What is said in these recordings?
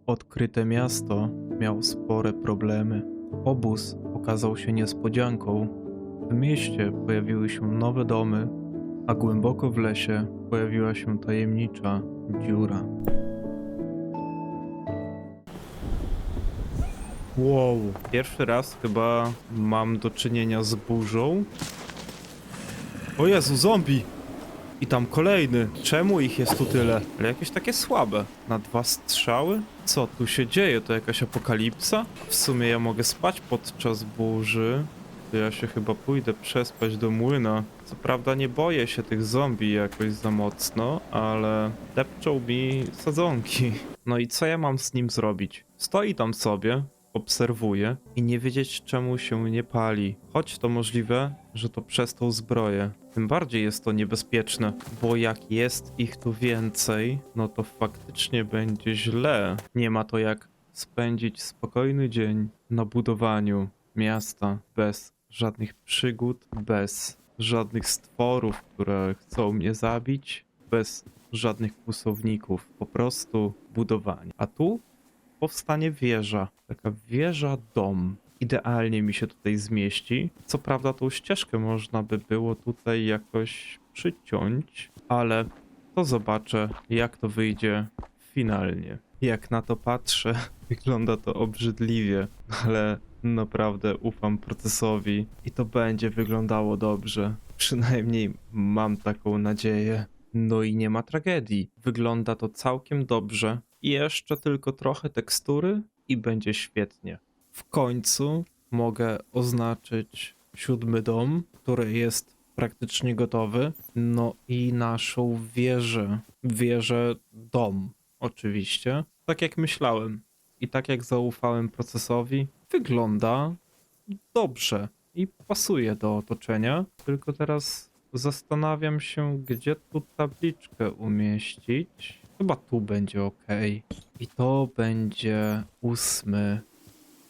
Odkryte miasto miało spore problemy. Obóz okazał się niespodzianką. W mieście pojawiły się nowe domy, a głęboko w lesie pojawiła się tajemnicza dziura. Wow, pierwszy raz chyba mam do czynienia z burzą. O Jezu, zombie! I tam kolejny. Czemu ich jest tu tyle? Ale jakieś takie słabe. Na 2 strzały? Co tu się dzieje? To jakaś apokalipsa? W sumie ja mogę spać podczas burzy. To ja się chyba pójdę przespać do młyna. Co prawda nie boję się tych zombie jakoś za mocno, ale depczą mi sadzonki. No i co ja mam z nim zrobić? Stoi tam sobie, obserwuje i nie wiedzieć czemu się nie pali. Choć to możliwe, że to przez tą zbroję. Tym bardziej jest to niebezpieczne, bo jak jest ich tu więcej, no to faktycznie będzie źle. Nie ma to jak spędzić spokojny dzień na budowaniu miasta bez żadnych przygód, bez żadnych stworów, które chcą mnie zabić, bez żadnych kłusowników. Po prostu budowanie. A tu powstanie wieża. Taka wieża-dom. Idealnie mi się tutaj zmieści. Co prawda tą ścieżkę można by było tutaj jakoś przyciąć, ale to zobaczę, jak to wyjdzie finalnie. Jak na to patrzę, wygląda to obrzydliwie, ale naprawdę ufam procesowi i to będzie wyglądało dobrze. Przynajmniej mam taką nadzieję. No i nie ma tragedii. Wygląda to całkiem dobrze. I jeszcze tylko trochę tekstury i będzie świetnie. W końcu mogę oznaczyć 7. dom, który jest praktycznie gotowy. No i naszą wieżę. Wieżę dom, oczywiście. Tak jak myślałem i tak jak zaufałem procesowi, wygląda dobrze i pasuje do otoczenia. Tylko teraz zastanawiam się, gdzie tu tabliczkę umieścić. Chyba tu będzie ok. I to będzie 8.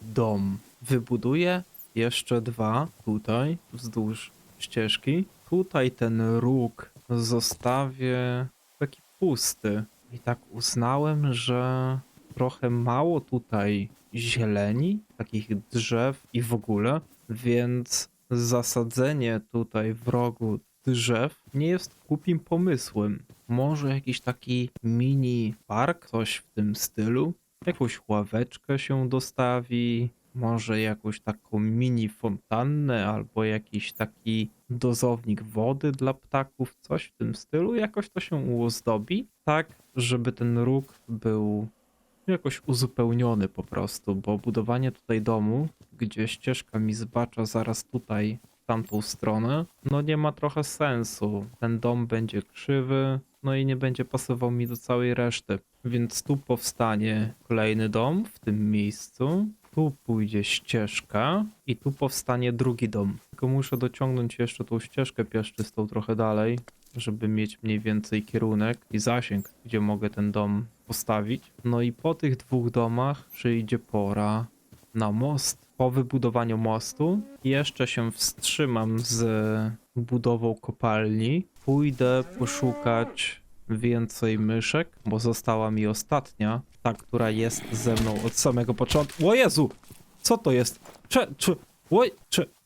dom. Wybuduję jeszcze 2 tutaj wzdłuż ścieżki. Tutaj ten róg zostawię taki pusty. I tak uznałem, że trochę mało tutaj zieleni, takich drzew i w ogóle, więc zasadzenie tutaj w rogu drzew nie jest głupim pomysłem. Może jakiś taki mini park, coś w tym stylu. Jakąś ławeczkę się dostawi, może jakąś taką mini fontannę albo jakiś taki dozownik wody dla ptaków, coś w tym stylu. Jakoś to się uozdobi, tak żeby ten róg był jakoś uzupełniony po prostu, bo budowanie tutaj domu, gdzie ścieżka mi zbacza zaraz tutaj w tamtą stronę, no nie ma trochę sensu. Ten dom będzie krzywy, no i nie będzie pasował mi do całej reszty. Więc tu powstanie kolejny dom w tym miejscu. Tu pójdzie ścieżka i tu powstanie drugi dom. Tylko muszę dociągnąć jeszcze tą ścieżkę piaszczystą trochę dalej, żeby mieć mniej więcej kierunek i zasięg, gdzie mogę ten dom postawić. No i po tych 2 domach przyjdzie pora na most. Po wybudowaniu mostu jeszcze się wstrzymam z budową kopalni. Pójdę poszukać więcej myszek, bo została mi ostatnia, ta, która jest ze mną od samego początku. O Jezu! Co to jest?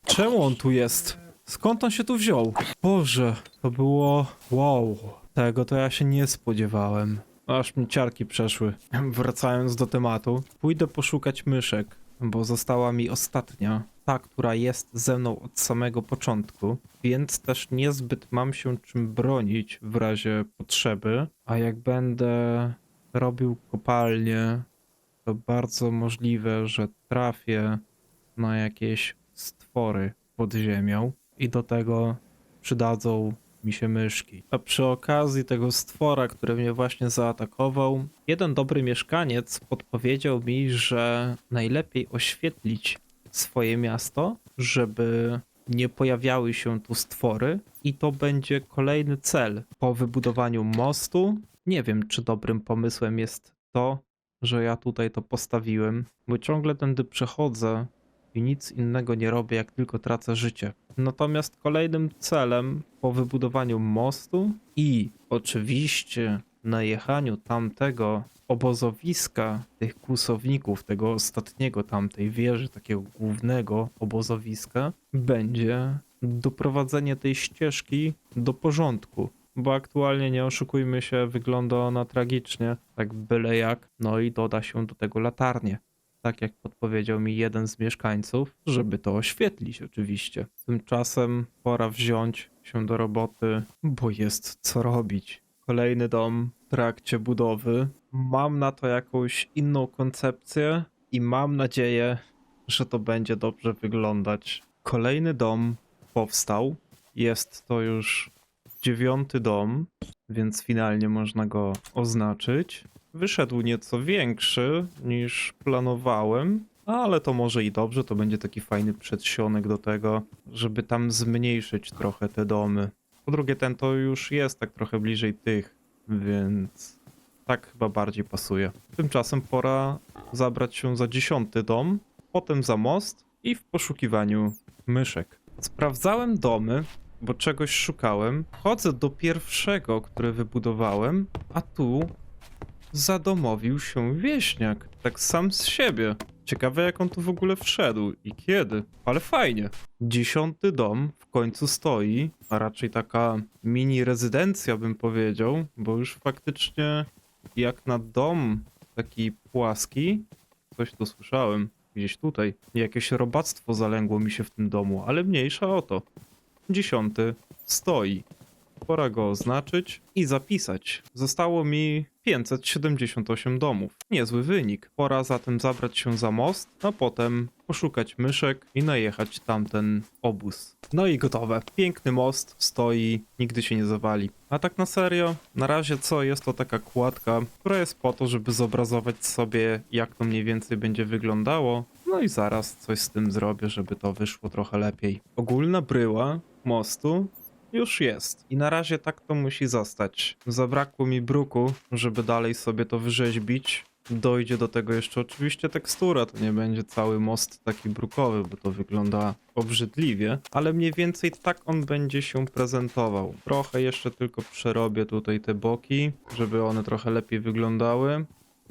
Czemu on tu jest? Skąd on się tu wziął? Boże, to było... Wow, tego to ja się nie spodziewałem. Aż mi ciarki przeszły. Wracając do tematu, pójdę poszukać myszek, bo została mi ostatnia. Ta, która jest ze mną od samego początku, więc też niezbyt mam się czym bronić w razie potrzeby. A jak będę robił kopalnię, to bardzo możliwe, że trafię na jakieś stwory pod ziemią i do tego przydadzą mi się myszki. A przy okazji tego stwora, który mnie właśnie zaatakował, jeden dobry mieszkaniec podpowiedział mi, że najlepiej oświetlić swoje miasto, żeby nie pojawiały się tu stwory i to będzie kolejny cel po wybudowaniu mostu. Nie wiem, czy dobrym pomysłem jest to, że ja tutaj to postawiłem, bo ciągle tędy przechodzę i nic innego nie robię, jak tylko tracę życie. Natomiast kolejnym celem po wybudowaniu mostu i oczywiście najechaniu tamtego obozowiska tych kłusowników, tego ostatniego tamtej wieży, takiego głównego obozowiska, będzie doprowadzenie tej ścieżki do porządku. Bo aktualnie, nie oszukujmy się, wygląda ona tragicznie, tak byle jak, no i doda się do tego latarnię. Tak jak podpowiedział mi jeden z mieszkańców, żeby to oświetlić oczywiście. Tymczasem pora wziąć się do roboty, bo jest co robić. Kolejny dom w trakcie budowy. Mam na to jakąś inną koncepcję i mam nadzieję, że to będzie dobrze wyglądać. Kolejny dom powstał. Jest to już 9. dom, więc finalnie można go oznaczyć. Wyszedł nieco większy niż planowałem, ale to może i dobrze, to będzie taki fajny przedsionek do tego, żeby tam zmniejszyć trochę te domy. Po drugie, ten to już jest tak trochę bliżej tych, więc tak chyba bardziej pasuje. Tymczasem pora zabrać się za 10. dom, potem za most i w poszukiwaniu myszek. Sprawdzałem domy, bo czegoś szukałem. Chodzę do pierwszego, który wybudowałem, a tu zadomowił się wieśniak. Tak sam z siebie. Ciekawe, jak on tu w ogóle wszedł i kiedy. Ale fajnie. 10. dom w końcu stoi, a raczej taka mini rezydencja bym powiedział, bo już faktycznie jak na dom taki płaski, coś tu słyszałem, gdzieś tutaj. Jakieś robactwo zalęgło mi się w tym domu, ale mniejsza o to. 10. stoi. Pora go oznaczyć i zapisać. Zostało mi 578 domów. Niezły wynik. Pora zatem zabrać się za most, a potem poszukać myszek i najechać tamten obóz. No i gotowe. Piękny most stoi, nigdy się nie zawali. A tak na serio, na razie co, jest to taka kładka, która jest po to, żeby zobrazować sobie, jak to mniej więcej będzie wyglądało. No i zaraz coś z tym zrobię, żeby to wyszło trochę lepiej. Ogólna bryła mostu już jest. I na razie tak to musi zostać. Zabrakło mi bruku, żeby dalej sobie to wyrzeźbić. Dojdzie do tego jeszcze oczywiście tekstura, to nie będzie cały most taki brukowy, bo to wygląda obrzydliwie, ale mniej więcej tak on będzie się prezentował. Trochę jeszcze tylko przerobię tutaj te boki, żeby one trochę lepiej wyglądały.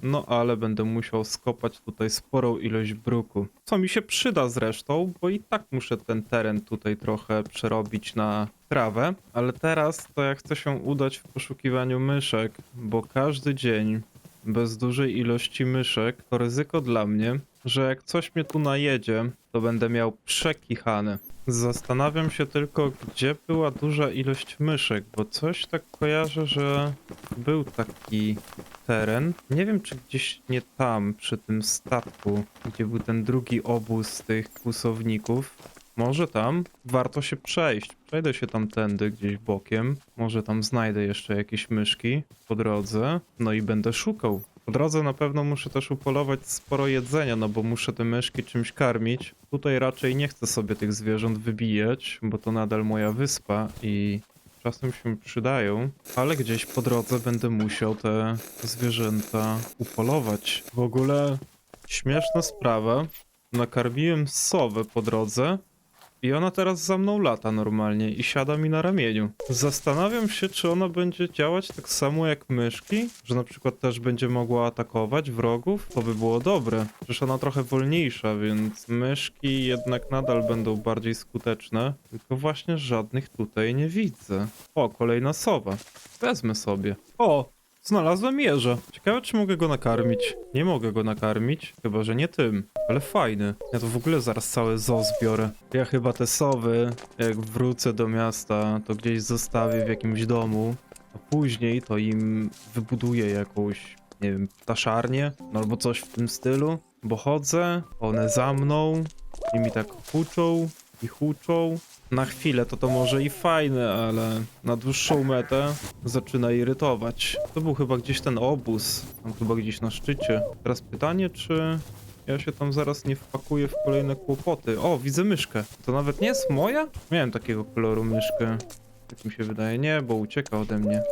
No ale będę musiał skopać tutaj sporą ilość bruku. Co mi się przyda zresztą, bo i tak muszę ten teren tutaj trochę przerobić na trawę. Ale teraz to ja chcę się udać w poszukiwaniu myszek, bo każdy dzień bez dużej ilości myszek to ryzyko dla mnie, że jak coś mnie tu najedzie, to będę miał przekichane. Zastanawiam się tylko, gdzie była duża ilość myszek, bo coś tak kojarzę, że był taki teren. Nie wiem, czy gdzieś nie tam, przy tym statku, gdzie był ten drugi obóz tych kłusowników. Może tam warto się przejść. Przejdę się tamtędy gdzieś bokiem. Może tam znajdę jeszcze jakieś myszki po drodze. No i będę szukał. Po drodze na pewno muszę też upolować sporo jedzenia, no bo muszę te myszki czymś karmić. Tutaj raczej nie chcę sobie tych zwierząt wybijać, bo to nadal moja wyspa i czasem się przydają, ale gdzieś po drodze będę musiał te zwierzęta upolować. W ogóle śmieszna sprawa. Nakarmiłem sowę po drodze i ona teraz za mną lata normalnie i siada mi na ramieniu. Zastanawiam się, czy ona będzie działać tak samo jak myszki, że na przykład też będzie mogła atakować wrogów. To by było dobre. Przecież ona trochę wolniejsza, więc myszki jednak nadal będą bardziej skuteczne. Tylko właśnie żadnych tutaj nie widzę. O, kolejna sowa. Wezmę sobie. O! Znalazłem jeża. Ciekawe, czy mogę go nakarmić. Nie mogę go nakarmić, chyba że nie tym. Ale fajny. Ja to w ogóle zaraz całe zoo zbiorę. Ja chyba te sowy, jak wrócę do miasta, to gdzieś zostawię w jakimś domu, a później to im wybuduję jakąś, nie wiem, ptaszarnię, no albo coś w tym stylu. Bo chodzę, one za mną i mi tak huczą i huczą. Na chwilę to może i fajne, ale na dłuższą metę zaczyna irytować. To był chyba gdzieś ten obóz, tam chyba gdzieś na szczycie. Teraz pytanie, czy ja się tam zaraz nie wpakuję w kolejne kłopoty. O, widzę myszkę. To nawet nie jest moja? Miałem takiego koloru myszkę. Tak mi się wydaje. Nie, bo ucieka ode mnie.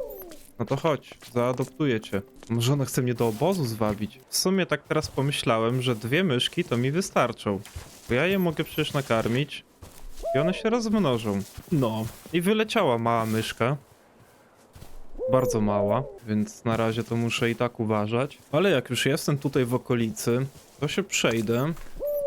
No to chodź, zaadoptuję cię. Może ona chce mnie do obozu zwabić. W sumie tak teraz pomyślałem, że 2 myszki to mi wystarczą. Bo ja je mogę przecież nakarmić. I one się rozmnożą. No. I wyleciała mała myszka. bardzo mała, więc na razie to muszę i tak uważać. Ale jak już jestem tutaj w okolicy, to się przejdę.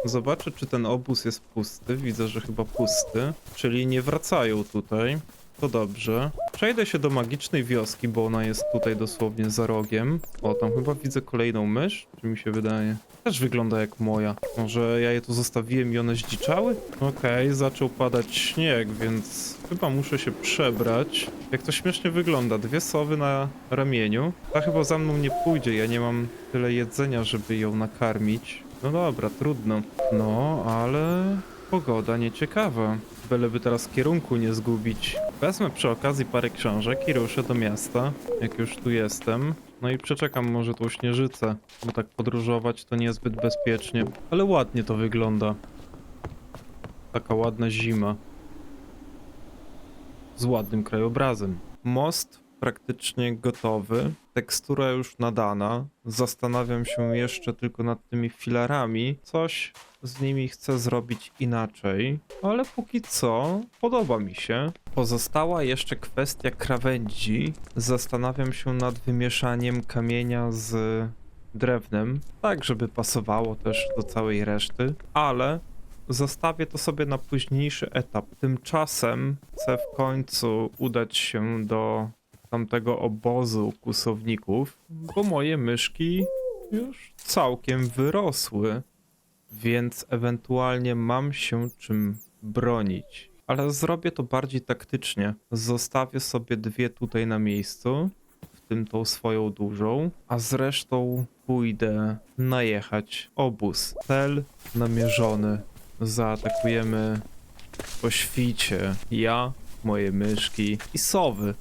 Zobaczę, czy ten obóz jest pusty. Widzę, że chyba pusty, czyli nie wracają tutaj. To dobrze. Przejdę się do magicznej wioski, bo ona jest tutaj dosłownie za rogiem. O, tam chyba widzę kolejną mysz, czy mi się wydaje? Też wygląda jak moja. Może ja je tu zostawiłem i one zdziczały? Okej, zaczął padać śnieg, więc chyba muszę się przebrać. Jak to śmiesznie wygląda. Dwie sowy na ramieniu. Ta chyba za mną nie pójdzie, ja nie mam tyle jedzenia, żeby ją nakarmić. No dobra, trudno. No, ale pogoda nieciekawa. Byleby teraz kierunku nie zgubić. Wezmę przy okazji parę książek i ruszę do miasta, jak już tu jestem. No i przeczekam może tą śnieżycę, bo tak podróżować to niezbyt bezpiecznie. Ale ładnie to wygląda. Taka ładna zima. Z ładnym krajobrazem. Most praktycznie gotowy. Tekstura już nadana. Zastanawiam się jeszcze tylko nad tymi filarami. Coś z nimi chcę zrobić inaczej, ale póki co podoba mi się. Pozostała jeszcze kwestia krawędzi. Zastanawiam się nad wymieszaniem kamienia z drewnem, tak żeby pasowało też do całej reszty, ale zostawię to sobie na późniejszy etap. Tymczasem chcę w końcu udać się do tamtego obozu kłusowników, bo moje myszki już całkiem wyrosły, więc ewentualnie mam się czym bronić. Ale zrobię to bardziej taktycznie. Zostawię sobie dwie tutaj na miejscu, w tym tą swoją dużą, a z resztą pójdę najechać obóz. Cel namierzony. Zaatakujemy po świcie. Ja, moje myszki i sowy.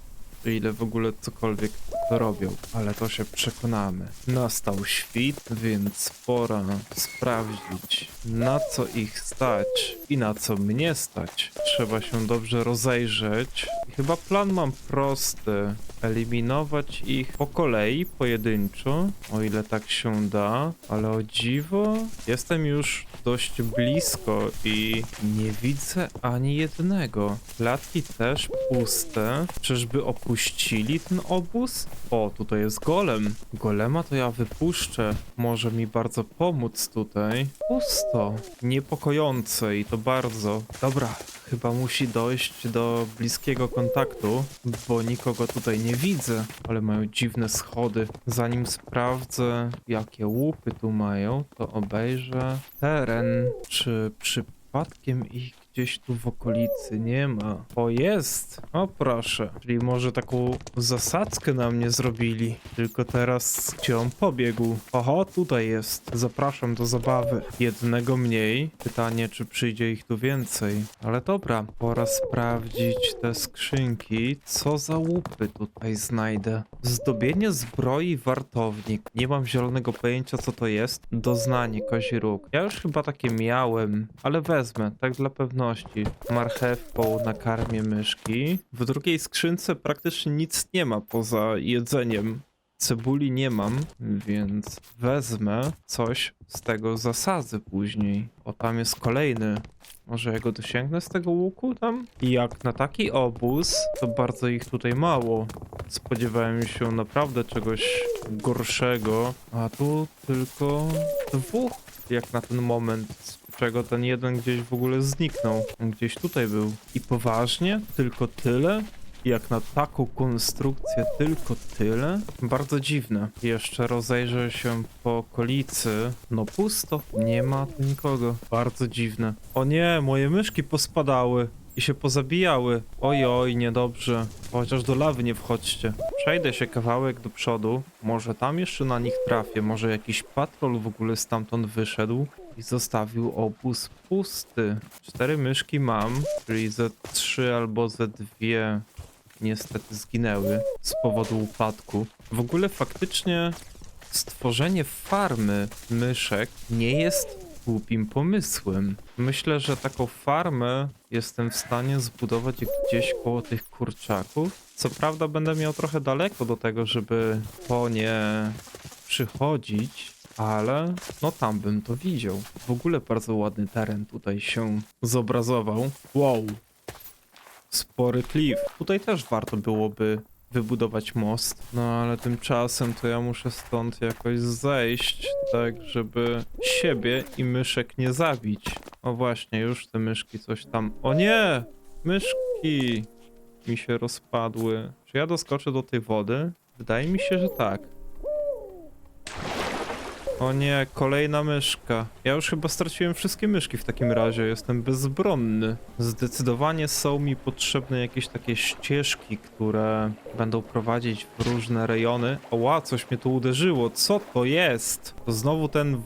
O ile w ogóle cokolwiek to robią, ale to się przekonamy. Nastał świt, więc pora sprawdzić, na co ich stać i na co mnie stać. Trzeba się dobrze rozejrzeć. I chyba plan mam prosty. Eliminować ich po kolei, pojedynczo, o ile tak się da, ale o dziwo jestem już dość blisko i nie widzę ani jednego. Klatki też puste. Czyżby opuścili ten obóz? O, tutaj jest golem. Golema to ja wypuszczę. Może mi bardzo pomóc tutaj. Pusto. Niepokojące i to bardzo. Dobra, chyba musi dojść do bliskiego kontaktu, bo nikogo tutaj nie widzę. Ale mają dziwne schody. Zanim sprawdzę, jakie łupy tu mają, to obejrzę teren. Czy przypadkiem ich gdzieś tu w okolicy nie ma? O, jest! O, proszę. Czyli może taką zasadzkę na mnie zrobili. Tylko teraz gdzie on pobiegł? Oho, tutaj jest. Zapraszam do zabawy. Jednego mniej. Pytanie, czy przyjdzie ich tu więcej. Ale dobra, pora sprawdzić te skrzynki. Co za łupy tutaj znajdę? Zdobienie zbroi wartownik. Nie mam zielonego pojęcia, co to jest. Doznanie kozi róg. Ja już chyba takie miałem, ale wezmę, tak dla pewności. Marchewką nakarmię myszki. W drugiej skrzynce praktycznie nic nie ma poza jedzeniem. Cebuli nie mam, więc wezmę coś z tego, zasadzę później. O, tam jest kolejny. Może ja go dosięgnę z tego łuku tam? I jak na taki obóz, to bardzo ich tutaj mało. Spodziewałem się naprawdę czegoś gorszego, a tu tylko dwóch, jak na ten moment, z czego ten jeden gdzieś w ogóle zniknął. On gdzieś tutaj był. I poważnie? Tylko tyle? Jak na taką konstrukcję tylko tyle? Bardzo dziwne. Jeszcze rozejrzę się po okolicy. No pusto. Nie ma tu nikogo. Bardzo dziwne. O nie, moje myszki pospadały i się pozabijały. Oj, niedobrze. Chociaż do lawy nie wchodźcie. Przejdę się kawałek do przodu. Może tam jeszcze na nich trafię. Może jakiś patrol w ogóle stamtąd wyszedł i zostawił obóz pusty. 4 myszki mam, czyli ze 3 albo ze 2 niestety zginęły z powodu upadku. W ogóle faktycznie stworzenie farmy myszek nie jest głupim pomysłem. Myślę, że taką farmę jestem w stanie zbudować gdzieś koło tych kurczaków. Co prawda będę miał trochę daleko do tego, żeby po nie przychodzić, ale no tam bym to widział. W ogóle bardzo ładny teren tutaj się zobrazował. Wow. Spory klif. Tutaj też warto byłoby wybudować most. No ale tymczasem to ja muszę stąd jakoś zejść, tak żeby siebie i myszek nie zabić. O właśnie, już te myszki coś tam... O nie! Myszki mi się rozpadły. Czy ja doskoczę do tej wody? Wydaje mi się, że tak. O nie, kolejna myszka. Ja już chyba straciłem wszystkie myszki w takim razie, jestem bezbronny. Zdecydowanie są mi potrzebne jakieś takie ścieżki, które będą prowadzić w różne rejony. Oła, coś mnie tu uderzyło, co to jest? To znowu ten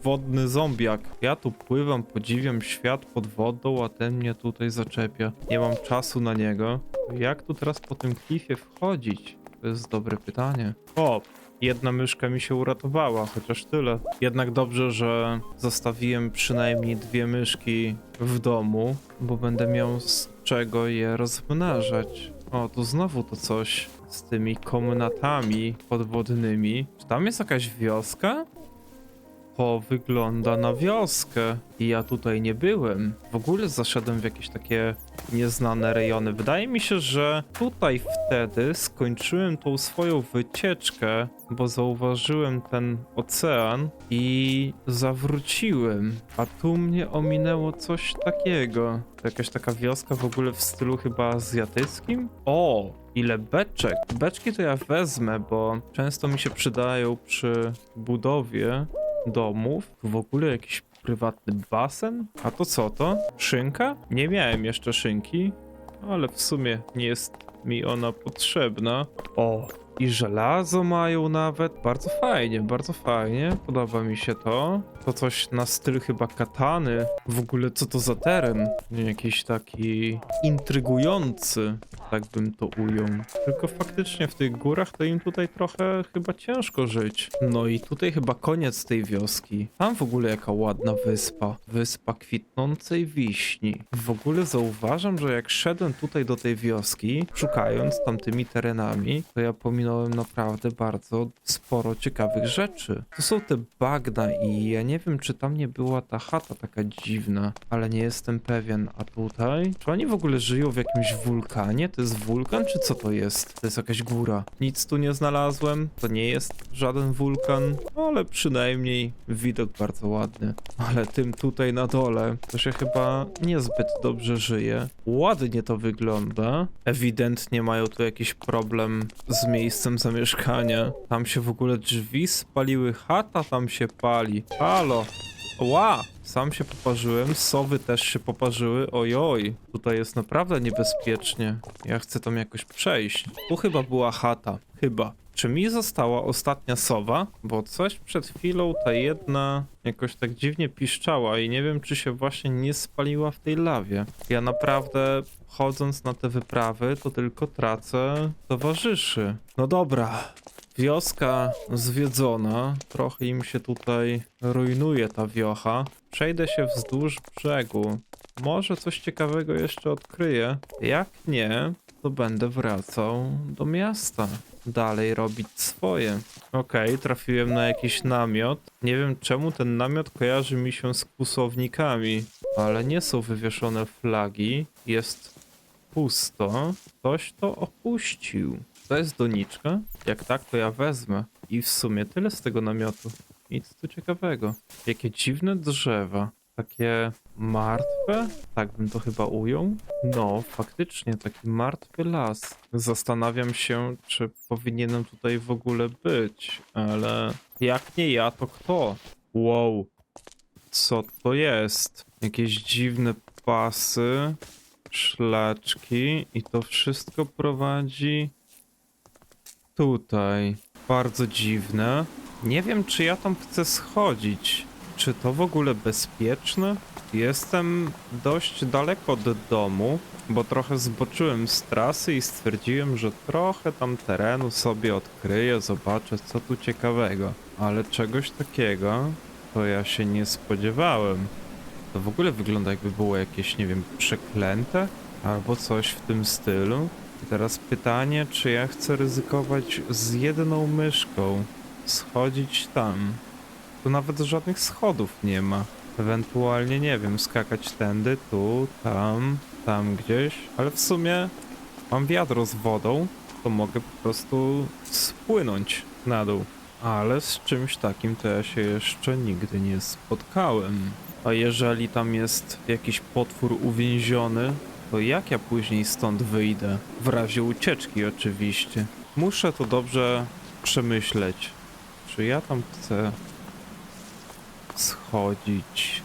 wodny zombiak. Ja tu pływam, podziwiam świat pod wodą, a ten mnie tutaj zaczepia. Nie mam czasu na niego. Jak tu teraz po tym klifie wchodzić? To jest dobre pytanie. O! Jedna myszka mi się uratowała, chociaż tyle. Jednak dobrze, że zostawiłem przynajmniej 2 myszki w domu, bo będę miał z czego je rozmnażać. O, tu znowu to coś z tymi komnatami podwodnymi. Czy tam jest jakaś wioska? To wygląda na wioskę i ja tutaj nie byłem. W ogóle zaszedłem w jakieś takie nieznane rejony. Wydaje mi się, że tutaj wtedy skończyłem tą swoją wycieczkę, bo zauważyłem ten ocean i zawróciłem. A tu mnie ominęło coś takiego. To jakaś taka wioska w ogóle w stylu chyba azjatyckim? O! Ile beczek? Beczki to ja wezmę, bo często mi się przydają przy budowie domów. Tu w ogóle jakiś prywatny basen? A to co to? Szynka? Nie miałem jeszcze szynki, ale w sumie nie jest mi ona potrzebna. O, i żelazo mają nawet. Bardzo fajnie, bardzo fajnie. Podoba mi się to. To coś na styl chyba katany. W ogóle co to za teren? Jakiś taki intrygujący, tak bym to ujął. Tylko faktycznie w tych górach to im tutaj trochę chyba ciężko żyć. No i tutaj chyba koniec tej wioski. Tam w ogóle jaka ładna wyspa. Wyspa kwitnącej wiśni. W ogóle zauważam, że jak szedłem tutaj do tej wioski, szukając tamtymi terenami, to ja pominąłem naprawdę bardzo sporo ciekawych rzeczy. To są te bagna i ja nie wiem, czy tam nie była ta chata taka dziwna, ale nie jestem pewien. A tutaj? Czy oni w ogóle żyją w jakimś wulkanie? To jest wulkan, czy co to jest? To jest jakaś góra. Nic tu nie znalazłem. To nie jest żaden wulkan, ale przynajmniej widok bardzo ładny. Ale tym tutaj na dole to się chyba niezbyt dobrze żyje. Ładnie to wygląda. Ewidentnie mają tu jakiś problem z miejscem zamieszkania. Tam się w ogóle drzwi spaliły, chata tam się pali. Halo! Ła! Sam się poparzyłem, sowy też się poparzyły. Ojoj, tutaj jest naprawdę niebezpiecznie. Ja chcę tam jakoś przejść. Tu chyba była chata. Chyba. Czy mi została ostatnia sowa? Bo coś przed chwilą ta jedna jakoś tak dziwnie piszczała i nie wiem, czy się właśnie nie spaliła w tej lawie. Ja naprawdę chodząc na te wyprawy, to tylko tracę towarzyszy. No dobra. Wioska zwiedzona, trochę im się tutaj rujnuje ta wiocha. Przejdę się wzdłuż brzegu. Może coś ciekawego jeszcze odkryję. Jak nie, to będę wracał do miasta. Dalej robić swoje. Okej, trafiłem na jakiś namiot. Nie wiem czemu ten namiot kojarzy mi się z kłusownikami, ale nie są wywieszone flagi. Jest pusto. Ktoś to opuścił. To jest doniczka? Jak tak, to ja wezmę. I w sumie tyle z tego namiotu. Nic tu ciekawego. Jakie dziwne drzewa. Takie martwe? Tak bym to chyba ujął. No, faktycznie, taki martwy las. Zastanawiam się, czy powinienem tutaj w ogóle być, ale jak nie ja, to kto? Wow. Co to jest? Jakieś dziwne pasy, szlaczki i to wszystko prowadzi tutaj. Bardzo dziwne. Nie wiem, czy ja tam chcę schodzić. Czy to w ogóle bezpieczne? Jestem dość daleko od domu, bo trochę zboczyłem z trasy i stwierdziłem, że trochę tam terenu sobie odkryję, zobaczę co tu ciekawego. Ale czegoś takiego to ja się nie spodziewałem. To w ogóle wygląda jakby było jakieś, nie wiem, przeklęte albo coś w tym stylu. I teraz pytanie, czy ja chcę ryzykować z jedną myszką, schodzić tam. Tu nawet żadnych schodów nie ma. Ewentualnie, nie wiem, skakać tędy, tu, tam gdzieś. Ale w sumie mam wiadro z wodą, to mogę po prostu spłynąć na dół. Ale z czymś takim to ja się jeszcze nigdy nie spotkałem. A jeżeli tam jest jakiś potwór uwięziony, to jak ja później stąd wyjdę? W razie ucieczki oczywiście. Muszę to dobrze przemyśleć. Czy ja tam chcę schodzić?